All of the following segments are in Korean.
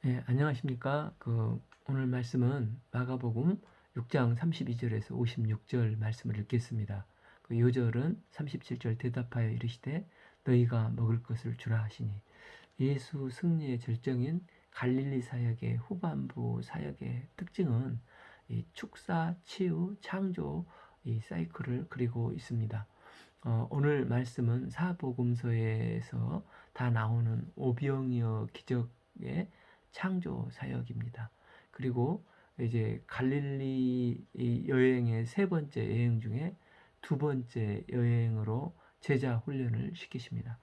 네, 안녕하십니까. 오늘 말씀은 마가복음 6장 32절에서 56절 말씀을 읽겠습니다. 그 요절은 37절 대답하여 이르시되 너희가 먹을 것을 주라 하시니 예수 승리의 절정인 갈릴리 사역의 후반부 사역의 특징은 이 축사, 치유, 창조 이 사이클을 그리고 있습니다. 오늘 말씀은 사복음서에서 다 나오는 오병이어 기적의 창조 사역입니다. 그리고 이제 갈릴리 여행의 세 번째 여행 중에 두 번째 여행으로 제자 훈련을 시키십니다.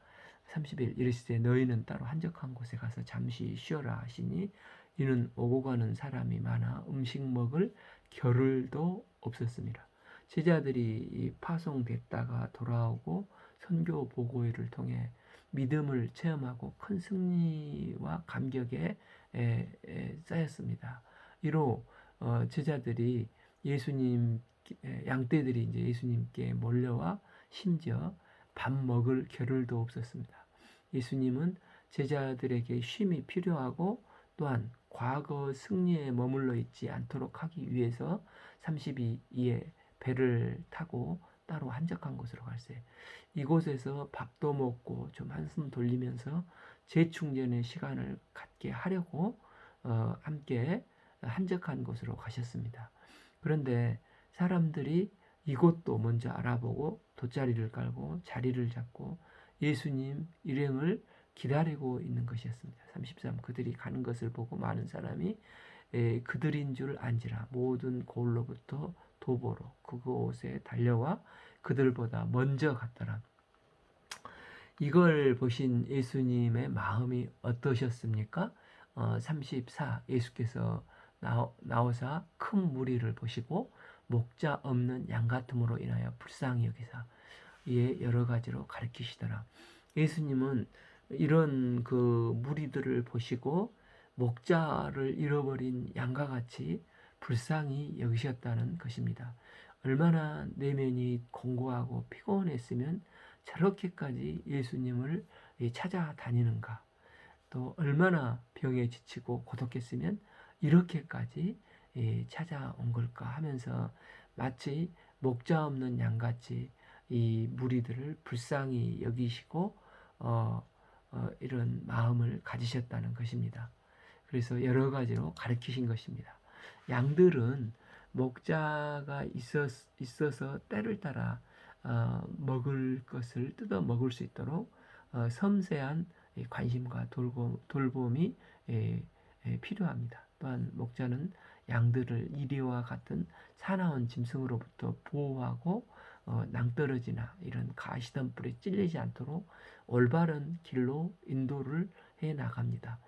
30일 이르시되 너희는 따로 한적한 곳에 가서 잠시 쉬어라 하시니 이는 오고 가는 사람이 많아 음식 먹을 겨를도 없었습니다. 제자들이 파송됐다가 돌아오고 선교 보고회를 통해 믿음을 체험하고 큰 승리와 감격에 쌓였습니다. 이로 제자들이 예수님 양떼들이 이제 예수님께 몰려와 심지어 밥 먹을 겨를도 없었습니다. 예수님은 제자들에게 쉼이 필요하고 또한 과거 승리에 머물러 있지 않도록 하기 위해서 32에 배를 타고 따로 한적한 곳으로 갈세. 이곳에서 밥도 먹고 좀 한숨 돌리면서 재충전의 시간을 갖게 하려고 함께 한적한 곳으로 가셨습니다. 그런데 사람들이 이곳도 먼저 알아보고 돗자리를 깔고 자리를 잡고 예수님 일행을 기다리고 있는 것이었습니다. 33 그들이 가는 것을 보고 많은 사람이 그들인 줄 안지라 모든 고을로부터 도보로 그곳에 달려와 그들보다 먼저 갔더라. 이걸 보신 예수님의 마음이 어떠셨습니까? 34 예수께서 나오사 큰 무리를 보시고 목자 없는 양 같음으로 인하여 불쌍히 여기사 이에 여러 가지로 가르치시더라. 예수님은 이런 그 무리들을 보시고 목자를 잃어버린 양과 같이 불쌍히 여기셨다는 것입니다. 얼마나 내면이 공고하고 피곤했으면 저렇게까지 예수님을 찾아다니는가. 또 얼마나 병에 지치고 고독했으면 이렇게까지 찾아온 걸까 하면서 마치 목자 없는 양같이 이 무리들을 불쌍히 여기시고 이런 마음을 가지셨다는 것입니다. 그래서 여러 가지로 가르치신 것입니다. 양들은 목자가 있어서 때를 따라 먹을 것을 뜯어 먹을 수 있도록 섬세한 관심과 돌봄이 필요합니다. 또한 목자는 양들을 이리와 같은 사나운 짐승으로부터 보호하고 낭떠러지나 이런 가시덤불에 찔리지 않도록 올바른 길로 인도를 해 나갑니다.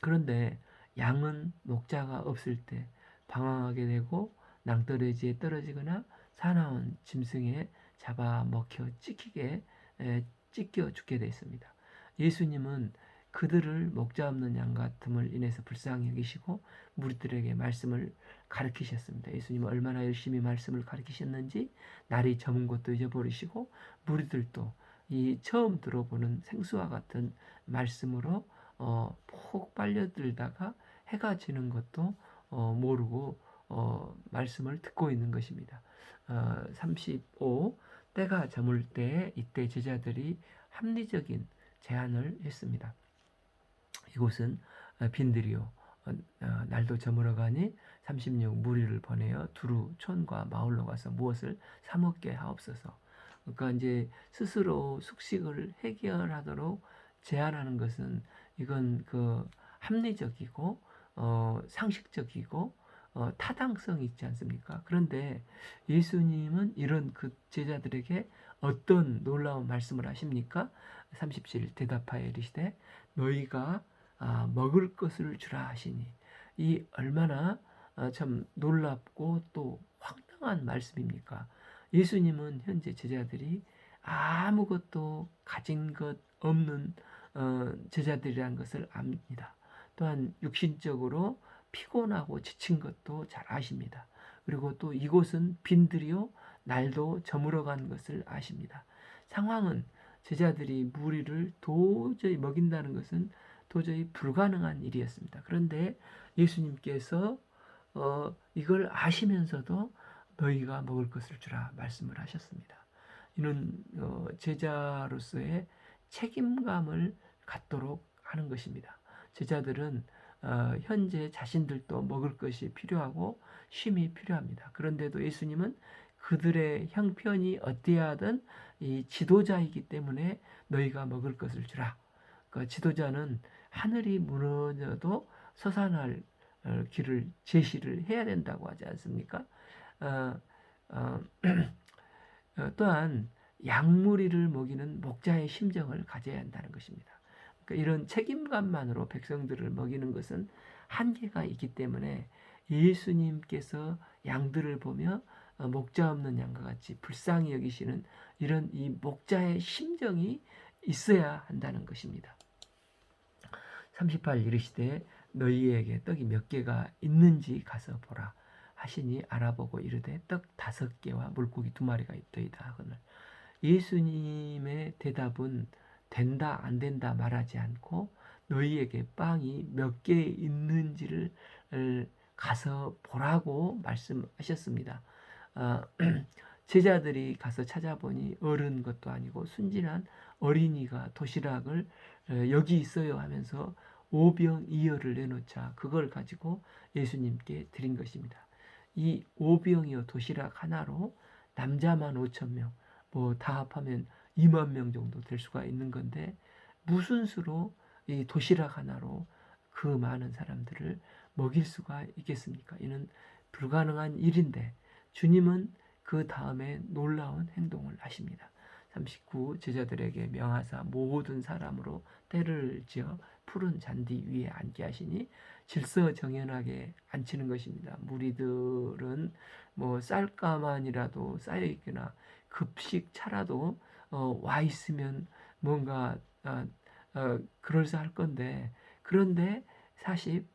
그런데 양은 목자가 없을 때 방황하게 되고 낭떠러지에 떨어지거나 사나운 짐승에 잡아먹혀 찢겨 죽게 되어 있습니다. 예수님은 그들을 목자 없는 양 같음을 인해서 불쌍히 여기시고 무리들에게 말씀을 가르치셨습니다. 예수님은 얼마나 열심히 말씀을 가르치셨는지 날이 저문 것도 잊어버리시고 무리들도 이 처음 들어보는 생수와 같은 말씀으로 푹 빨려들다가 해가 지는 것도 모르고 말씀을 듣고 있는 것입니다. 35 때가 저물 때 이때 제자들이 합리적인 제안을 했습니다. 이곳은 빈들이요 날도 저물어 가니 36 무리를 보내어 두루 촌과 마을로 가서 무엇을 사 먹게 하옵소서. 그러니까 이제 스스로 숙식을 해결하도록 제안하는 것은 이건 그 합리적이고 상식적이고 타당성이 있지 않습니까? 그런데 예수님은 이런 그 제자들에게 어떤 놀라운 말씀을 하십니까? 37 대답하여 이르시되 너희가 먹을 것을 주라 하시니 이 얼마나 참 놀랍고 또 황당한 말씀입니까? 예수님은 현재 제자들이 아무것도 가진 것 없는 제자들이라는 것을 압니다. 또한 육신적으로 피곤하고 지친 것도 잘 아십니다. 그리고 또 이곳은 빈들이요 날도 저물어간 것을 아십니다. 상황은 제자들이 무리를 도저히 먹인다는 것은 도저히 불가능한 일이었습니다. 그런데 예수님께서 이걸 아시면서도 너희가 먹을 것을 주라 말씀을 하셨습니다. 이는 제자로서의 책임감을 갖도록 하는 것입니다. 제자들은 현재 자신들도 먹을 것이 필요하고 쉼이 필요합니다. 그런데도 예수님은 그들의 형편이 어떠하든 이 지도자이기 때문에 너희가 먹을 것을 주라. 그 지도자는 하늘이 무너져도 솟아날 길을 제시를 해야 된다고 하지 않습니까? 어, 어, 또한 양무리를 먹이는 목자의 심정을 가져야 한다는 것입니다. 그러니까 이런 책임감만으로 백성들을 먹이는 것은 한계가 있기 때문에 예수님께서 양들을 보며 목자 없는 양과 같이 불쌍히 여기시는 이런 이 목자의 심정이 있어야 한다는 것입니다. 38 이르시되 너희에게 떡이 몇 개가 있는지 가서 보라 하시니 알아보고 이르되 떡 5개와 물고기 2마리가 있더이다 하거늘. 예수님의 대답은 된다 안 된다 말하지 않고 너희에게 빵이 몇 개 있는지를 가서 보라고 말씀하셨습니다. 제자들이 가서 찾아보니 어른 것도 아니고 순진한 어린이가 도시락을 여기 있어요 하면서 오병이어를 내놓자 그걸 가지고 예수님께 드린 것입니다. 이 오병이어 도시락 하나로 남자만 5,000명, 뭐 다 합하면 2만 명 정도 될 수가 있는 건데 무슨 수로 이 도시락 하나로 그 많은 사람들을 먹일 수가 있겠습니까? 이는 불가능한 일인데 주님은 그 다음에 놀라운 행동을 하십니다. 39 제자들에게 명하사 모든 사람으로 때를 지어 푸른 잔디 위에 앉게 하시니 질서정연하게 앉히는 것입니다. 무리들은 뭐 쌀가만이라도 쌓여 있거나 급식 차라도 와 있으면 뭔가 그럴싸할 건데 그런데 40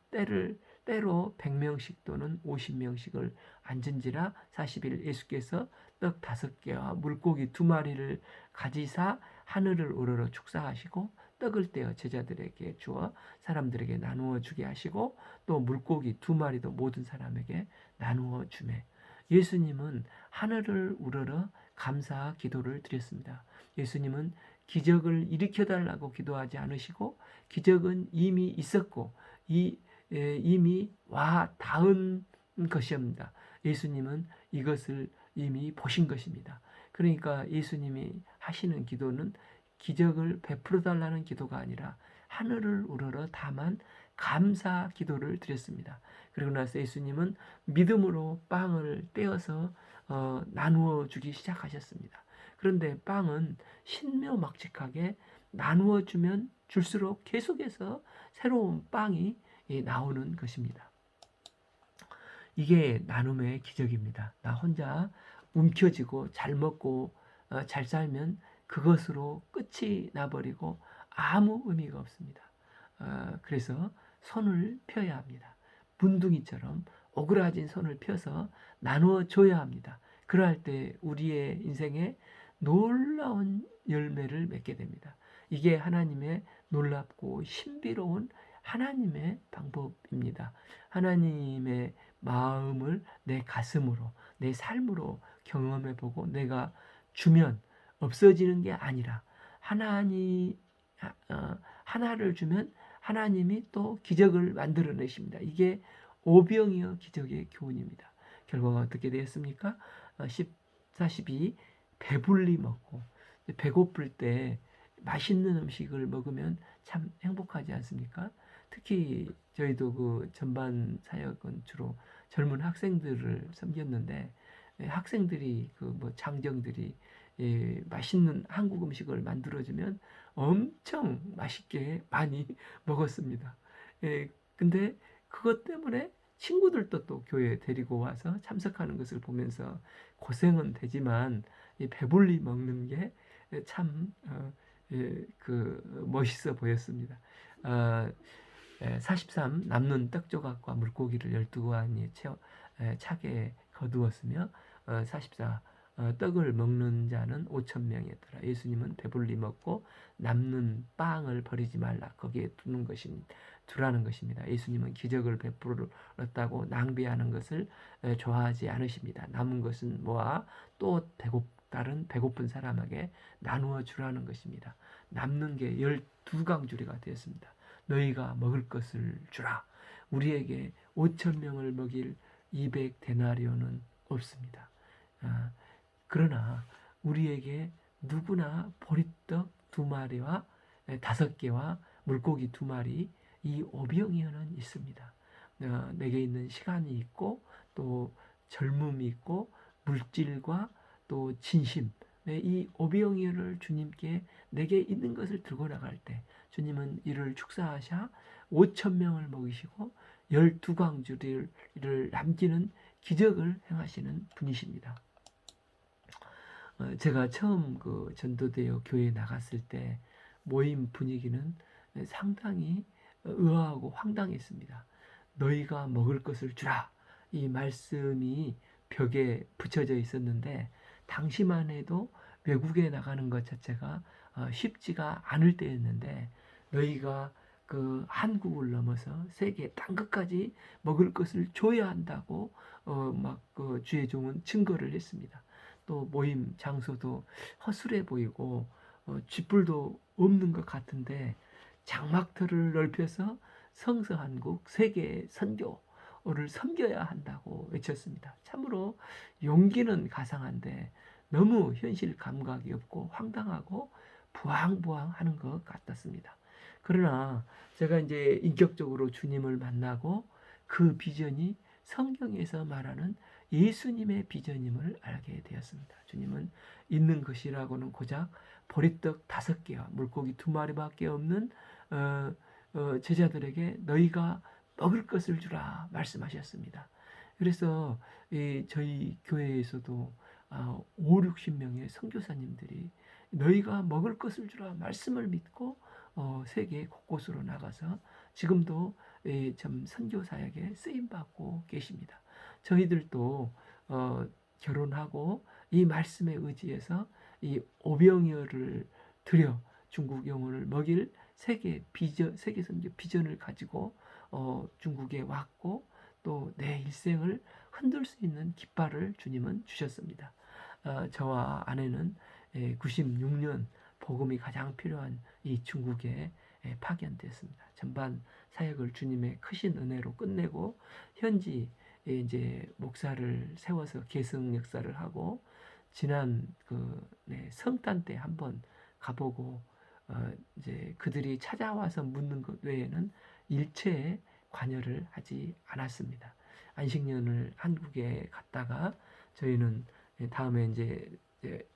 때로 100명씩 또는 50명씩을 앉은지라 40일 예수께서 떡 5개와 물고기 2마리를 가지사 하늘을 우러러 축사하시고 떡을 떼어 제자들에게 주어 사람들에게 나누어 주게 하시고 또 물고기 2마리도 모든 사람에게 나누어 주매 예수님은 하늘을 우러러 감사 기도를 드렸습니다. 예수님은 기적을 일으켜달라고 기도하지 않으시고 기적은 이미 있었고 이미 와 닿은 것이옵니다. 예수님은 이것을 이미 보신 것입니다. 그러니까 예수님이 하시는 기도는 기적을 베풀어 달라는 기도가 아니라 하늘을 우러러 다만 감사 기도를 드렸습니다. 그리고 나서 예수님은 믿음으로 빵을 떼어서 나누어 주기 시작하셨습니다. 그런데 빵은 신묘막측하게 나누어 주면 줄수록 계속해서 새로운 빵이 나오는 것입니다. 이게 나눔의 기적입니다. 나 혼자 움켜쥐고 잘 먹고 잘 살면 그것으로 끝이 나버리고 아무 의미가 없습니다. 그래서 손을 펴야 합니다. 문둥이처럼 오그라진 손을 펴서 나누어 줘야 합니다. 그럴 때 우리의 인생에 놀라운 열매를 맺게 됩니다. 이게 하나님의 놀랍고 신비로운 하나님의 방법입니다. 하나님의 마음을 내 가슴으로, 내 삶으로 경험해 보고 내가 주면 없어지는 게 아니라 하나를 주면 하나님이 또 기적을 만들어내십니다. 이게 오병이어 기적의 교훈입니다. 결과가 어떻게 되었습니까? 42 배불리 먹고 배고플 때 맛있는 음식을 먹으면 참 행복하지 않습니까? 특히 저희도 그 전반 사역은 주로 젊은 학생들을 섬겼는데 학생들이 그 뭐 장정들이 맛있는 한국 음식을 만들어주면 엄청 맛있게 많이 먹었습니다. 근데 그것 때문에 친구들도 또 교회에 데리고 와서 참석하는 것을 보면서 고생은 되지만 배불리 먹는 게 참 멋있어 보였습니다. 43 남는 떡 조각과 물고기를 12관이 차게 거두었으며 44 떡을 먹는 자는 5천 명이었더라. 예수님은 배불리 먹고 남는 빵을 버리지 말라. 거기에 두라는 것입니다. 예수님은 기적을 베풀었다고 낭비하는 것을 좋아하지 않으십니다. 남은 것은 모아 또 다른 배고픈 사람에게 나누어 주라는 것입니다. 남는 게 12강주리가 되었습니다. 너희가 먹을 것을 주라. 우리에게 5천 명을 먹일 200데나리온은 없습니다. 그러나 우리에게 누구나 보리떡 2마리와 5개와 물고기 2마리, 이 오병이어는 있습니다. 내게 있는 시간이 있고 또 젊음이 있고 물질과 또 진심, 이 오병이어를 주님께 내게 있는 것을 들고 나갈 때 주님은 이를 축사하셔 5천 명을 먹이시고 12강주리를 남기는 기적을 행하시는 분이십니다. 제가 처음 그 전도되어 교회에 나갔을 때 모임 분위기는 상당히 의아하고 황당했습니다. 너희가 먹을 것을 주라. 이 말씀이 벽에 붙여져 있었는데 당시만 해도 외국에 나가는 것 자체가 쉽지가 않을 때였는데 너희가 그 한국을 넘어서 세계 딴 것까지 먹을 것을 줘야 한다고 그 주의 종은 증거를 했습니다. 또 모임 장소도 허술해 보이고 쥐뿔도 없는 것 같은데 장막터를 넓혀서 성서한국 세계 선교를 섬겨야 한다고 외쳤습니다. 참으로 용기는 가상한데 너무 현실 감각이 없고 황당하고 부황부황하는 것 같았습니다. 그러나 제가 이제 인격적으로 주님을 만나고 그 비전이 성경에서 말하는 예수님의 비전임을 알게 되었습니다. 주님은 있는 것이라고는 고작 보리떡 5개와 물고기 2마리밖에 없는 제자들에게 너희가 먹을 것을 주라 말씀하셨습니다. 그래서 저희 교회에서도 5, 60명의 선교사님들이 너희가 먹을 것을 주라 말씀을 믿고 세계 곳곳으로 나가서 지금도 참 선교사에게 쓰임받고 계십니다. 저희들도 결혼하고 이 말씀에 의지해서 이 오병이어를 들여 중국 영혼을 먹일 세계 선교 비전을 가지고 중국에 왔고 또 내 일생을 흔들 수 있는 깃발을 주님은 주셨습니다. 저와 아내는 96년 복음이 가장 필요한 이 중국에 파견됐습니다. 전반 사역을 주님의 크신 은혜로 끝내고 현지 이제 목사를 세워서 계승 역사를 하고 지난 성탄 때 한번 가보고 이제 그들이 찾아와서 묻는 것 외에는 일체에 관여를 하지 않았습니다. 안식년을 한국에 갔다가 저희는 다음에 이제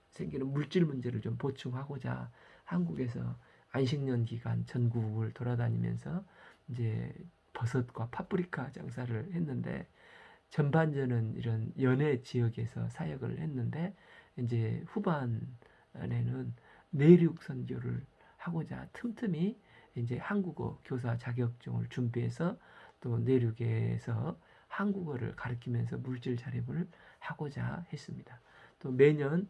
생기는 물질 문제를 좀 보충하고자 한국에서 안식년 기간 전국을 돌아다니면서 이제 버섯과 파프리카 장사를 했는데 전반전은 이런 연해 지역에서 사역을 했는데 이제 후반에는 내륙 선교를 하고자 틈틈이 이제 한국어 교사 자격증을 준비해서 또 내륙에서 한국어를 가르치면서 물질 자립을 하고자 했습니다. 또 매년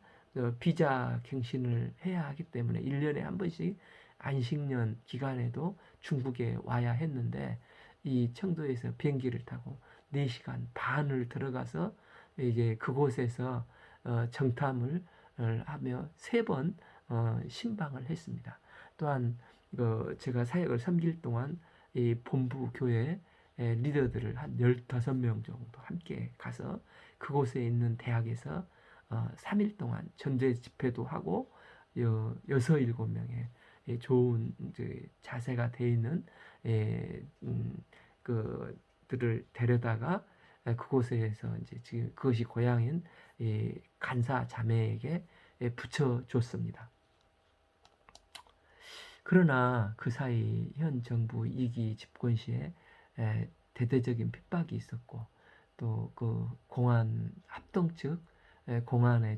비자 갱신을 해야 하기 때문에 1년에 한 번씩 안식년 기간에도 중국에 와야 했는데 이 청도에서 비행기를 타고 4시간 반을 들어가서 이제 그곳에서 정탐을 하며 3번 신방을 했습니다. 또한 제가 사역을 3일 동안 이 본부 교회 리더들을 한 15명 정도 함께 가서 그곳에 있는 대학에서 3일 동안 전제 집회도 하고 6, 7명의 좋은 자세가 돼 있는 그들을 데려다가 그곳에서 이제 지금 그것이 고향인 간사 자매에게 붙여줬습니다. 그러나 그 사이 현 정부 2기 집권 시에 대대적인 핍박이 있었고 또 그 공안 합동 측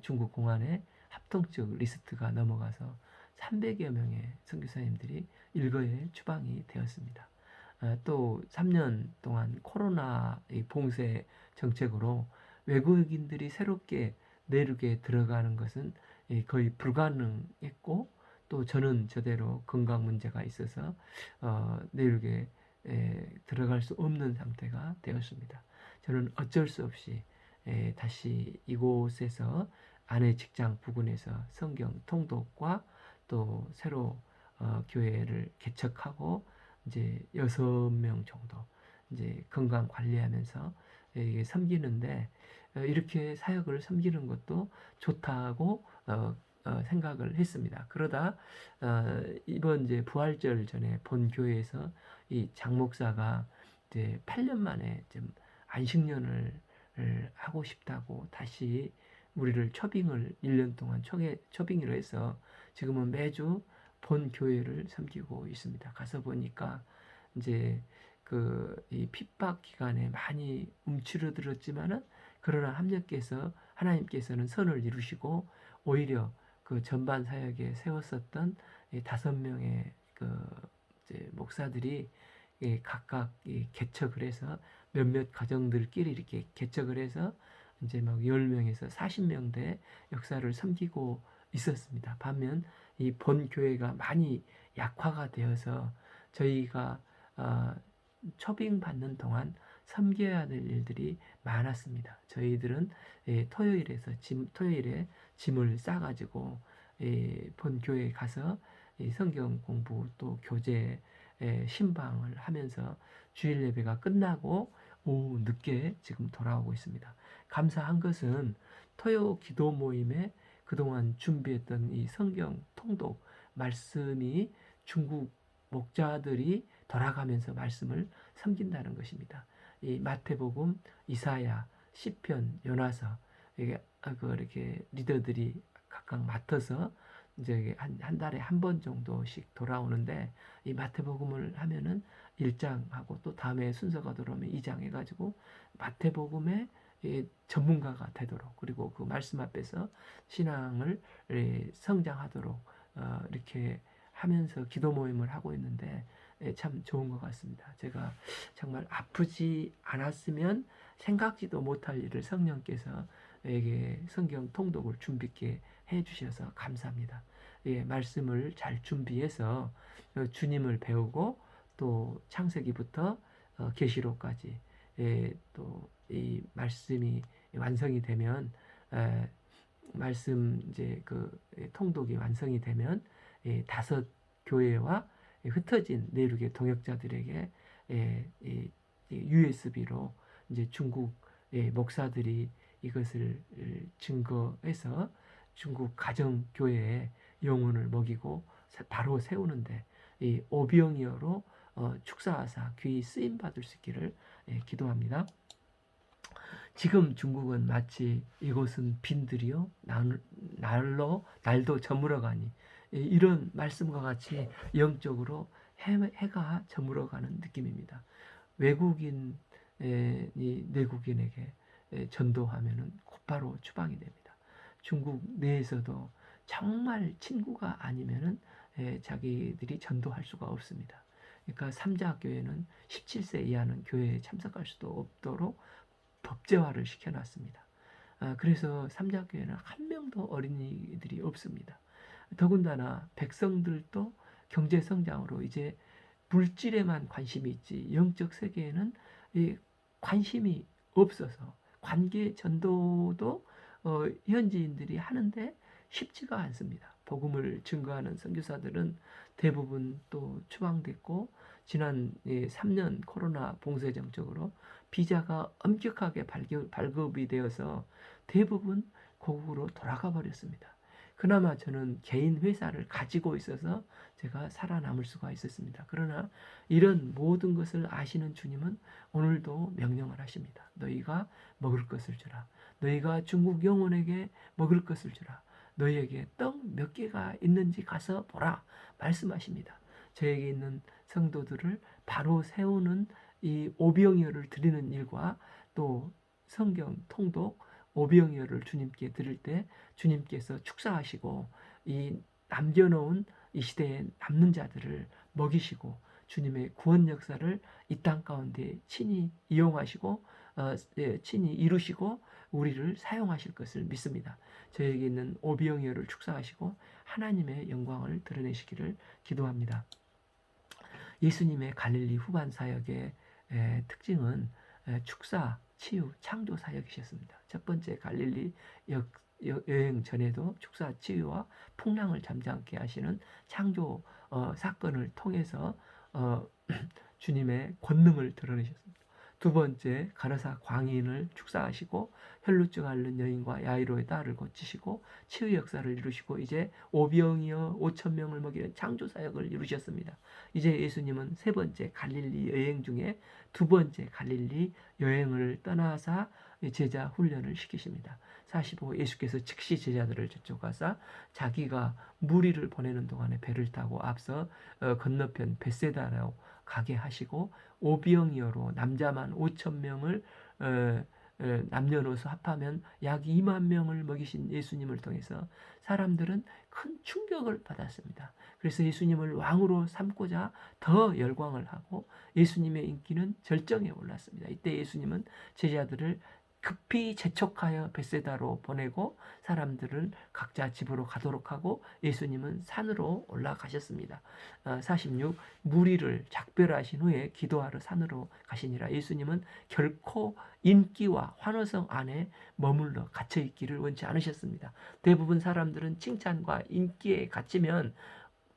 중국 공안의 합동 측 리스트가 넘어가서 300여 명의 선교사님들이 일거에 추방이 되었습니다. 또 3년 동안 코로나 봉쇄 정책으로 외국인들이 새롭게 내륙에 들어가는 것은 거의 불가능했고, 또 저는 저대로 건강 문제가 있어서 내륙에 들어갈 수 없는 상태가 되었습니다. 저는 어쩔 수 없이 다시 이곳에서 아내 직장 부근에서 성경 통독과 또 새로 교회를 개척하고 이제 6명 정도 이제 건강 관리하면서 이게 섬기는데, 이렇게 사역을 섬기는 것도 좋다고 생각을 했습니다. 그러다 이번 이제 부활절 전에 본 교회에서 이 장 목사가 이제 8년 만에 좀 안식년을 하고 싶다고 다시 우리를 초빙을 1년 동안 초빙을 해서 지금은 매주 본 교회를 섬기고 있습니다. 가서 보니까 이제 이 핍박 기간에 많이 움츠러들었지만은, 그러나 하나님께서는 선을 이루시고 오히려 그 전반 사역에 세웠었던 5명의 이제 목사들이 각각 개척을 해서 몇몇 가정들끼리 이렇게 개척을 해서 이제 막 10명에서 40명대 역사를 섬기고 있었습니다. 반면 이 본 교회가 많이 약화가 되어서 저희가 초빙 받는 동안 섬겨야 될 일들이 많았습니다. 저희들은 토요일에 짐을 싸가지고 본 교회에 가서 성경 공부 또 교제 신방을 하면서 주일 예배가 끝나고 오후 늦게 지금 돌아오고 있습니다. 감사한 것은 토요 기도 모임에 그동안 준비했던 이 성경 통독 말씀이 중국 목자들이 돌아가면서 말씀을 섬긴다는 것입니다. 이 마태복음, 이사야, 시편, 요나서 이렇게 리더들이 각각 맡아서 이제 한 달에 한 번 정도씩 돌아오는데, 이 마태복음을 하면은 1장하고 또 다음에 순서가 들어오면 2장 해가지고 마태복음의 전문가가 되도록, 그리고 그 말씀 앞에서 신앙을 성장하도록 이렇게 하면서 기도 모임을 하고 있는데 참 좋은 것 같습니다. 제가 정말 아프지 않았으면 생각지도 못할 일을 성령께서 에게 성경 통독을 준비케 해주셔서 감사합니다. 말씀을 잘 준비해서 주님을 배우고 또 창세기부터 계시록까지 또 이 말씀이 완성이 되면, 말씀 이제 통독이 완성이 되면 5 교회와 흩어진 내륙의 동역자들에게 USB로 이제 중국 목사들이 이것을 증거해서 중국 가정 교회에 영혼을 먹이고 바로 세우는데 이 오병이어로 축사하사 귀히 쓰임 받을 수 있기를 기도합니다. 지금 중국은 마치 이곳은 빈들이요 날도 저물어가니, 이런 말씀과 같이 영적으로 해가 저물어가는 느낌입니다. 외국인이 내국인에게 전도하면은 곧바로 추방이 됩니다. 중국 내에서도 정말 친구가 아니면은 자기들이 전도할 수가 없습니다. 그러니까 삼자교회는 17세 이하는 교회에 참석할 수도 없도록 법제화를 시켜놨습니다. 그래서 삼자교회는 한 명도 어린이들이 없습니다. 더군다나 백성들도 경제 성장으로 이제 물질에만 관심이 있지 영적 세계에는 관심이 없어서 관계 전도도 현지인들이 하는데 쉽지가 않습니다. 복음을 증거하는 선교사들은 대부분 또 추방됐고, 지난 3년 코로나 봉쇄 정책으로 비자가 엄격하게 발급이 되어서 대부분 고국으로 돌아가 버렸습니다. 그나마 저는 개인 회사를 가지고 있어서 제가 살아남을 수가 있었습니다. 그러나 이런 모든 것을 아시는 주님은 오늘도 명령을 하십니다. 너희가 먹을 것을 주라. 너희가 중국 영혼에게 먹을 것을 주라. 너희에게 떡 몇 개가 있는지 가서 보라. 말씀하십니다. 저에게 있는 성도들을 바로 세우는 이 오병이어를 드리는 일과 또 성경 통독 오병이어를 주님께 드릴 때 주님께서 축사하시고 이 남겨놓은 이 시대에 남는 자들을 먹이시고 주님의 구원 역사를 이 땅 가운데 친히 이용하시고 친히 이루시고 우리를 사용하실 것을 믿습니다. 저에게 있는 오병이어를 축사하시고 하나님의 영광을 드러내시기를 기도합니다. 예수님의 갈릴리 후반 사역의 특징은 축사, 치유, 창조 사역이셨습니다. 첫 번째 갈릴리 여행 전에도 축사, 치유와 풍랑을 잠잠케 하시는 창조 사건을 통해서 주님의 권능을 드러내셨습니다. 두 번째 가르사 광인을 축사하시고 혈루증 앓는 여인과 야이로의 딸을 고치시고 치유 역사를 이루시고 이제 오병이어 5,000명을 먹이는 창조 사역을 이루셨습니다. 이제 예수님은 세 번째 갈릴리 여행 중에 두 번째 갈릴리 여행을 떠나사 제자 훈련을 시키십니다. 45 예수께서 즉시 제자들을 저쪽 가사 자기가 무리를 보내는 동안에 배를 타고 앞서 건너편 벳세다로 가게 하시고 오병이어로 남자만 5,000명을 남녀노소 합하면 약 2만 명을 먹이신 예수님을 통해서 사람들은 큰 충격을 받았습니다. 그래서 예수님을 왕으로 삼고자 더 열광을 하고 예수님의 인기는 절정에 올랐습니다. 이때 예수님은 제자들을 급히 재촉하여 벳세다로 보내고 사람들을 각자 집으로 가도록 하고 예수님은 산으로 올라가셨습니다. 46 무리를 작별하신 후에 기도하러 산으로 가시니라. 예수님은 결코 인기와 환호성 안에 머물러 갇혀 있기를 원치 않으셨습니다. 대부분 사람들은 칭찬과 인기에 갇히면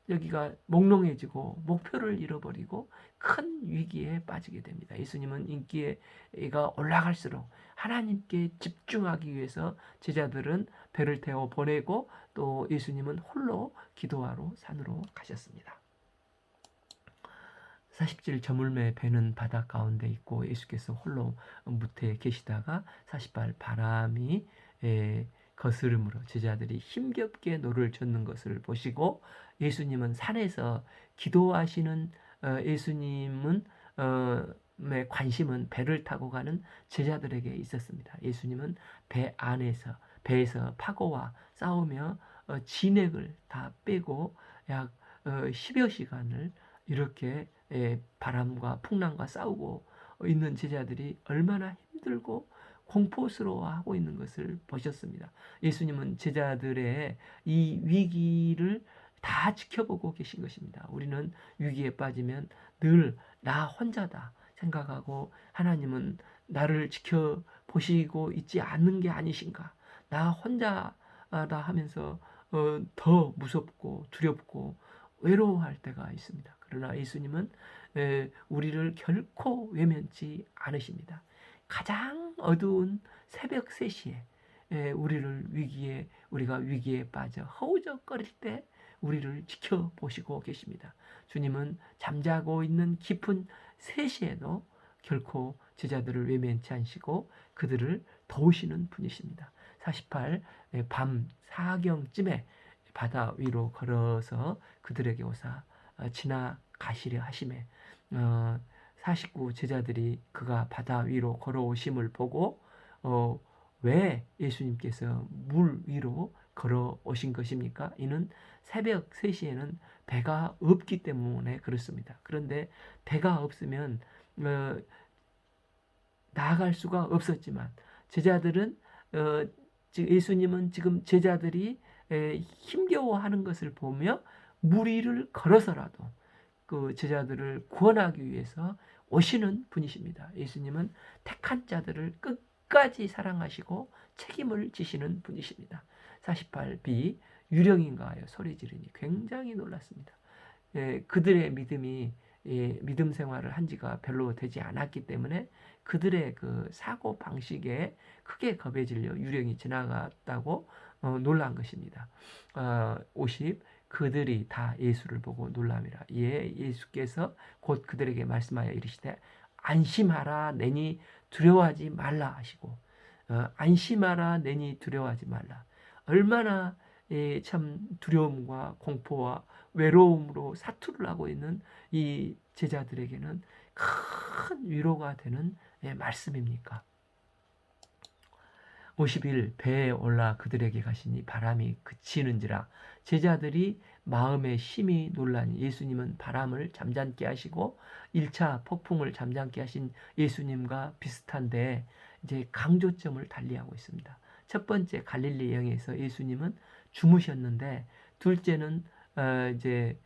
여기가 몽롱해지고 목표를 잃어버리고 큰 위기에 빠지게 됩니다. 예수님은 인기가 올라갈수록 하나님께 집중하기 위해서 제자들은 배를 태워 보내고 또 예수님은 홀로 기도하러 산으로 가셨습니다. 47 저물매 배는 바다 가운데 있고 예수께서 홀로 무태에 계시다가 48 바람이 거스름으로 제자들이 힘겹게 노를 젓는 것을 보시고 예수님은 산에서 기도하시는 예수님은 관심은 배를 타고 가는 제자들에게 있었습니다. 예수님은 배에서 파고와 싸우며 진액을 다 빼고 약 10여 시간을 이렇게 바람과 풍랑과 싸우고 있는 제자들이 얼마나 힘들고 공포스러워하고 있는 것을 보셨습니다. 예수님은 제자들의 이 위기를 다 지켜보고 계신 것입니다. 우리는 위기에 빠지면 늘 나 혼자다 생각하고 하나님은 나를 지켜보시고 있지 않는 게 아니신가? 나 혼자다 하면서 더 무섭고 두렵고 외로워할 때가 있습니다. 그러나 예수님은 우리를 결코 외면치 않으십니다. 가장 어두운 새벽 3시에 우리가 위기에 빠져 허우적거릴 때 우리를 지켜보시고 계십니다. 주님은 잠자고 있는 깊은 3시에도 결코 제자들을 외면치 않으시고 그들을 도우시는 분이십니다. 48 밤 4경쯤에 바다 위로 걸어서 그들에게 오사 지나가시려 하심에 49 제자들이 그가 바다 위로 걸어오심을 보고 왜 예수님께서 물 위로 걸어오신 것입니까? 이는 새벽 3시에는 배가 없기 때문에 그렇습니다. 그런데 배가 없으면 나아갈 수가 없었지만 제자들은 예수님은 지금 제자들이 힘겨워하는 것을 보며 물 위를 걸어서라도 그 제자들을 구원하기 위해서 오시는 분이십니다. 예수님은 택한 자들을 끝까지 사랑하시고 책임을 지시는 분이십니다. 48b 유령인가 하여 소리 지르니 굉장히 놀랐습니다. 그들의 믿음이 믿음 생활을 한 지가 별로 되지 않았기 때문에 그들의 그 사고 방식에 크게 겁에 질려 유령이 지나갔다고 놀란 것입니다. 50 그들이 다 예수를 보고 놀람이라. 예수께서 곧 그들에게 말씀하여 이르시되 안심하라 내니 두려워하지 말라 하시고 안심하라 내니 두려워하지 말라. 얼마나 참 두려움과 공포와 외로움으로 사투를 하고 있는 이 제자들에게는 큰 위로가 되는 말씀입니까? 51 배에 올라 그들에게 가시니 바람이 그치는지라. 제자들이 마음에 심히 놀라니 예수님은 바람을 잠잠케 하시고 1차 폭풍을 잠잠케 하신 예수님과 비슷한데 이제 강조점을 달리하고 있습니다. 첫 번째 갈릴리 여행에서 예수님은 주무셨는데, 둘째는 이제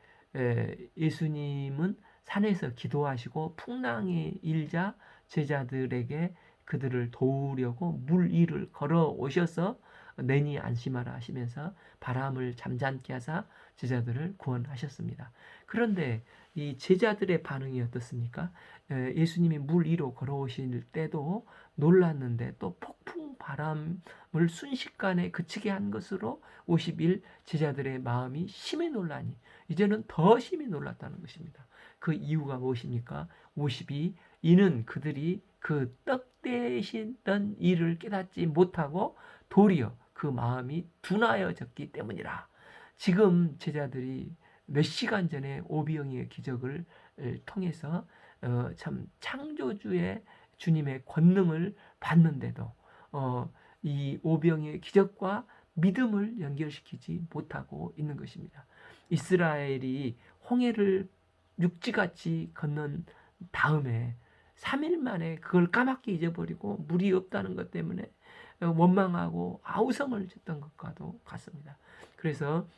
예수님은 산에서 기도하시고 풍랑이 일자 제자들에게 그들을 도우려고 물 위를 걸어 오셔서 내니 안심하라 하시면서 바람을 잠잠케 하사 제자들을 구원하셨습니다. 그런데 이 제자들의 반응이 어떻습니까? 예수님이 물 위로 걸어오실 때도 놀랐는데 또 폭풍 바람을 순식간에 그치게 한 것으로 50일 제자들의 마음이 심히 놀라니 이제는 더 심히 놀랐다는 것입니다. 그 이유가 무엇입니까? 52 이는 그들이 그 떡 대신 일을 깨닫지 못하고 도리어 그 마음이 둔하여졌기 때문이라. 지금 제자들이 몇 시간 전에 오병이의 기적을 통해서 참 창조주의 주님의 권능을 봤는데도 이 오병이의 기적과 믿음을 연결시키지 못하고 있는 것입니다. 이스라엘이 홍해를 육지같이 건넌 다음에 3일 만에 그걸 까맣게 잊어버리고 물이 없다는 것 때문에 원망하고 아우성을 쳤던 것과도 같습니다. 그래서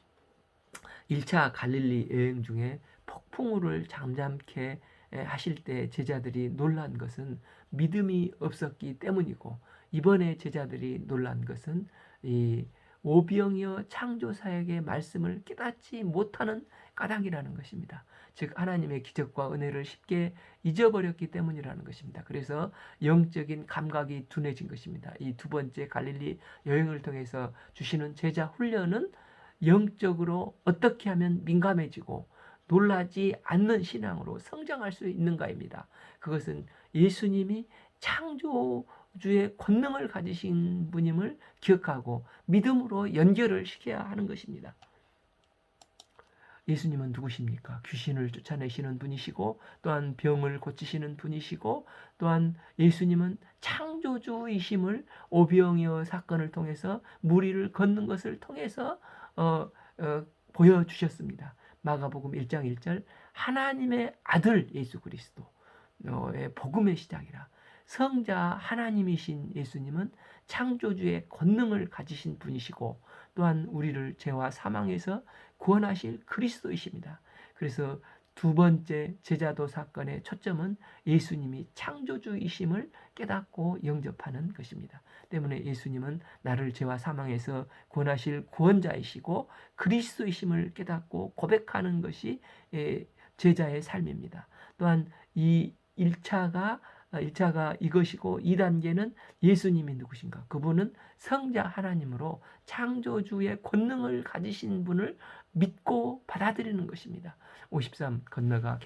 1차 갈릴리 여행 중에 폭풍우를 잠잠케 하실 때 제자들이 놀란 것은 믿음이 없었기 때문이고, 이번에 제자들이 놀란 것은 이 오병이어 창조사역의 말씀을 깨닫지 못하는 까닭이라는 것입니다. 즉 하나님의 기적과 은혜를 쉽게 잊어버렸기 때문이라는 것입니다. 그래서 영적인 감각이 둔해진 것입니다. 이 두 번째 갈릴리 여행을 통해서 주시는 제자 훈련은 영적으로 어떻게 하면 민감해지고 놀라지 않는 신앙으로 성장할 수 있는가입니다. 그것은 예수님이 창조주의 권능을 가지신 분임을 기억하고 믿음으로 연결을 시켜야 하는 것입니다. 예수님은 누구십니까? 귀신을 쫓아내시는 분이시고, 또한 병을 고치시는 분이시고, 또한 예수님은 창조주이심을 오병이어 사건을 통해서 무리를 걷는 것을 통해서 보여주셨습니다. 마가복음 1장 1절 하나님의 아들 예수 그리스도의 복음의 시작이라. 성자 하나님이신 예수님은 창조주의 권능을 가지신 분이시고, 또한 우리를 죄와 사망에서 구원하실 그리스도이십니다. 그래서 두 번째 제자도 사건의 초점은 예수님이 창조주이심을 깨닫고 영접하는 것입니다. 때문에 예수님은 나를 죄와 사망에서 구원하실 구원자이시고 그리스도이심을 깨닫고 고백하는 것이 제자의 삶입니다. 또한 이 1차가 이것이고, 2단계는 예수님이 누구신가? 그분은 성자 하나님으로 창조주의 권능을 가지신 분을 믿고 받아들이는 것입니다. 53 건너가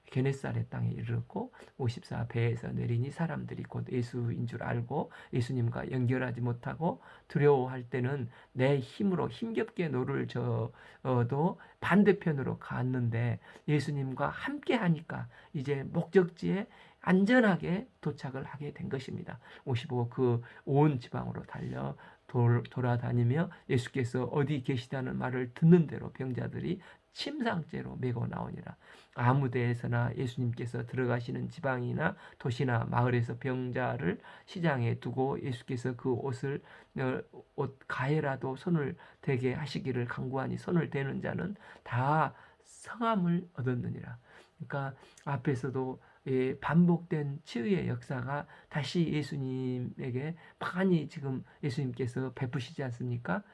게네사렛 땅에 이르렀고, 54 배에서 내리니 사람들이 곧 예수인 줄 알고 예수님과 연결하지 못하고 두려워할 때는 내 힘으로 힘겹게 노를 저어도 반대편으로 갔는데 예수님과 함께 하니까 이제 목적지에 안전하게 도착을 하게 된 것입니다. 55 그 온 지방으로 달려 돌아다니며 예수께서 어디 계시다는 말을 듣는 대로 병자들이 침상째로 메고 나오니라. 아무 데에서나 예수님께서 들어가시는 지방이나 도시나 마을에서 병자를 시장에 두고 예수께서 그 옷 가에라도 손을 대게 하시기를 간구하니 손을 대는 자는 다 성함을 얻었느니라. 그러니까 앞에서도 반복된 치유의 역사가 다시 예수님에게 많이 지금 예수님께서 베푸시지 않습니까?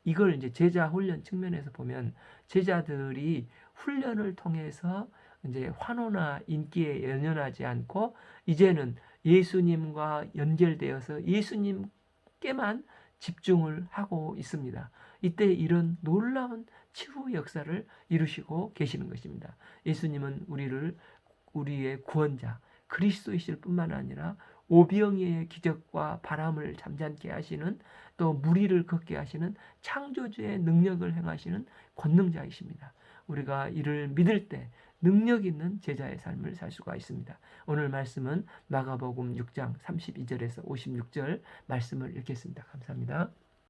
이걸 이제 제자 훈련 측면에서 보면 제자들이 훈련을 통해서 이제 환호나 인기에 연연하지 않고 이제는 예수님과 연결되어서 예수님께만 집중을 하고 있습니다. 이때 이런 놀라운 치유 역사를 이루시고 계시는 것입니다. 예수님은 우리의 구원자 그리스도이실 뿐만 아니라 오병이의 기적과 바람을 잠잠케 하시는, 또 무리를 걷게 하시는 창조주의 능력을 행하시는 권능자이십니다. 우리가 이를 믿을 때 능력 있는 제자의 삶을 살 수가 있습니다. 오늘 말씀은 마가복음 6장 32절에서 56절 말씀을 읽겠습니다. 감사합니다.